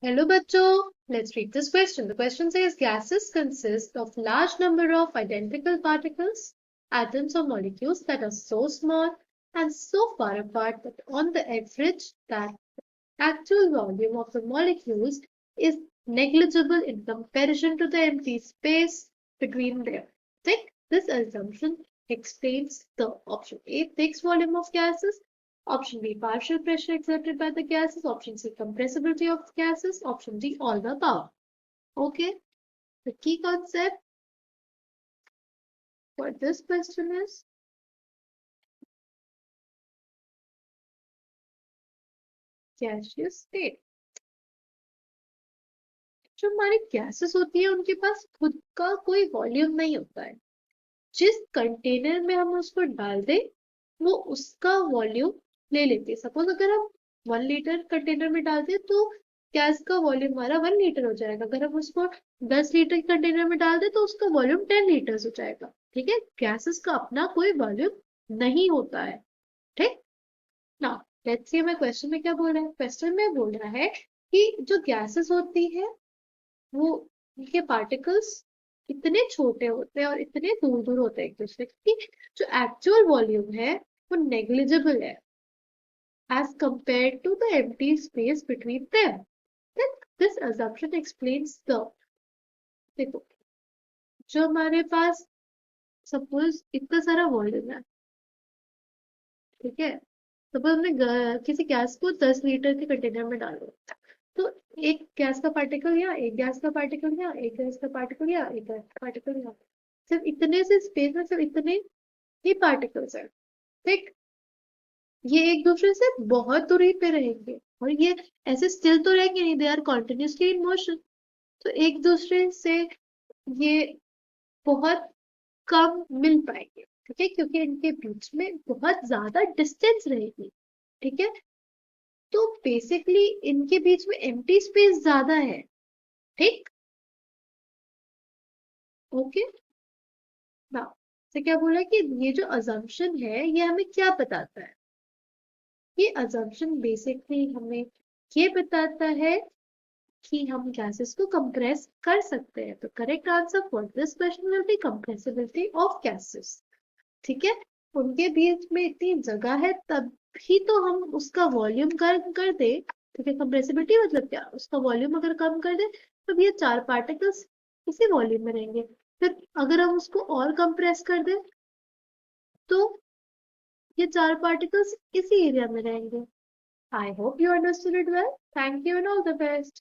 Hello बच्चों, let's read this question. The question says gases consist of large number of identical particles, atoms or molecules that are so small and so far apart that on the average that actual volume of the molecules is negligible in comparison to the empty space between them. Think this assumption explains the option A fixed volume of gases, option B partial pressure exerted by the gases, option C compressibility of gases, option D all the above. Okay, the key concept for this question is gaseous state. जो हमारी gases होती है उनके पास खुद का कोई volume नहीं होता है। जिस कंटेनर में हम उसको डाल दें वो उसका वॉल्यूम ले लेती है। सपोज अगर हम 1 लीटर कंटेनर में डालते हैं तो गैस का वॉल्यूम हमारा 1 लीटर हो जाएगा। अगर हम उसको 10 लीटर कंटेनर में डाल दें तो उसका वॉल्यूम 10 लीटर हो जाएगा। ठीक है, गैसेस का अपना कोई वॉल्यूम नहीं होता है। ठीक ना, लेट्स सी मैं क्वेश्चन में क्या बोल रहा है। क्वेश्चन में बोल रहा है कि जो गैसेस होती है वो उनके पार्टिकल्स इतने छोटे होते हैं और इतने दूर दूर होते हैं एक दूसरे की, जो एक्चुअल वॉल्यूम है वो नेग्लिजिबल है as compared to the empty space between them. Then this assumption explains the, देखो, जो हमारे पास सपोज इतना सारा वॉल्यूम है, ठीक है, सपोज हमने किसी गैस को 10 लीटर के कंटेनर में डालो तो एक गैस का पार्टिकल यहाँ, एक गैस का पार्टिकल यहाँ, एक गैस का पार्टिकल यहाँ, एक गैस का पार्टिकल यहाँ, सिर्फ इतने से स्पेस में सिर्फ इतने ही पार्टिकल्स है। ठीक, ये एक दूसरे से बहुत दूरी पे रहेंगे और ये ऐसे स्टिल तो रहेंगे नहीं, they are continuously in motion. तो एक दूसरे से ये बहुत कम मिल पाएंगे। ठीक है, क्योंकि इनके बीच में बहुत ज्यादा डिस्टेंस रहेगी। ठीक है, तो बेसिकली इनके बीच में एम्प्टी स्पेस ज्यादा है। ठीक, ओके ना, से क्या बोला कि ये जो अजम्पशन है ये हमें क्या बताता है। ये अजम्पशन बेसिकली हमें ये बताता है कि हम गैसेस को कंप्रेस कर सकते हैं। तो correct answer for this question will be compressibility of gases. ठीक है, उनके बीच में इतनी जगह है तभी तो हम उसका वॉल्यूम कम कर दे। ठीक है, कंप्रेसिबिलिटी मतलब क्या, उसका वॉल्यूम अगर कम कर दे तो ये 4 पार्टिकल्स इसी वॉल्यूम में रहेंगे। फिर अगर हम उसको और कंप्रेस कर दे तो ये 4 पार्टिकल्स इसी एरिया में रहेंगे। I hope you understood it well. Thank you and all the best.